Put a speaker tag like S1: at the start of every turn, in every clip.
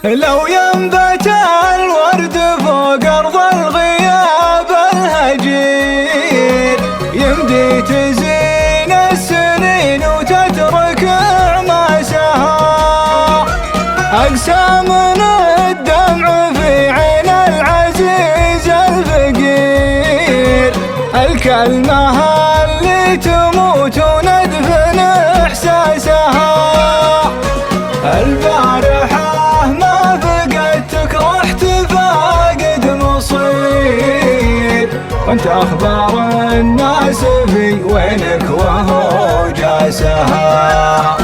S1: لو ينبت الورد فوق أرض الغياب الهجير يمدي تزين السنين وتترك عماسها، أقسى من الدمع في عين العزيز الفقير، الكلمة اللي تموت وندفن إحساسها. البارحة ما فقدتك رحت فاقد مصير، وانت اخبار الناس في وينك وهو جاسها.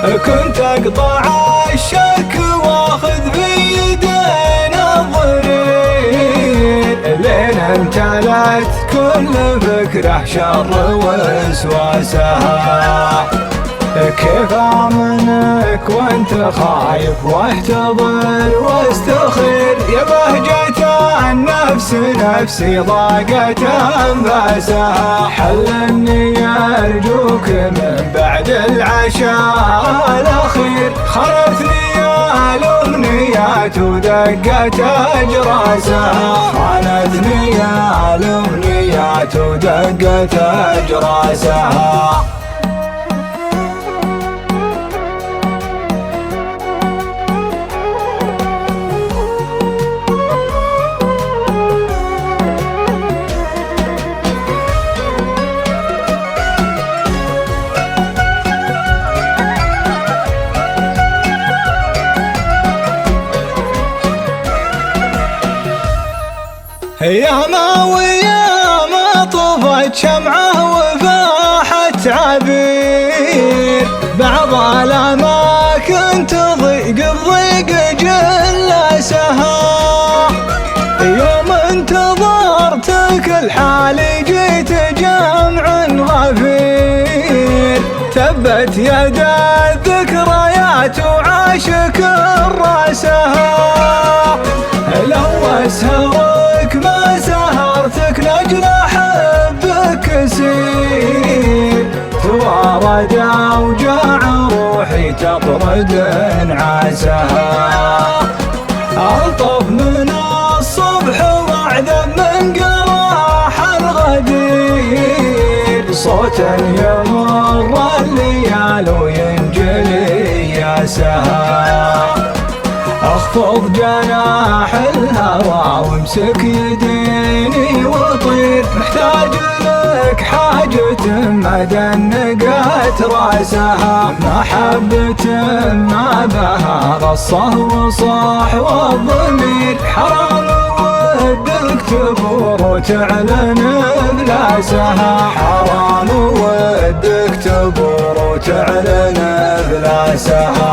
S1: كنت اقطع الشك واخذ بيدين الضرير، لين امتلت كل فكره شر وسواسها. كيف امنك وانت خايف واحتضر واستخير، يا بهجة النفس نفسي ضاقت انفاسها. حلني ارجوك من بعد العشاء الاخير، خانتني الامنيات ودقت اجراسها. خانتني الامنيات ودقت اجراسها. ياما وياما طفت شمعه وفاحت عبير، بعض الاماكن تضيق الضيق جلاسها. يوم انتظرتك الحالي جيت جمع غفير، تبت يد الذكريات وعاشك راسها. لوسها ما سهرتك لأجل أحبك كثير، توارد أوجاع روحي تطرد انعاسها. ألطف من الصبح وأعذب من قراح الغدير، صوتا يمر الليال وينجلي ياسها. اخفض جناح الهوى وامسك يديني وطير، محتاج لك حاجة ما دنقت راسها. محبة ما بها غصه وصاح والضمير، حرام ودك تبور وتعلن افلاسها. حرام ودك تبور وتعلن افلاسها.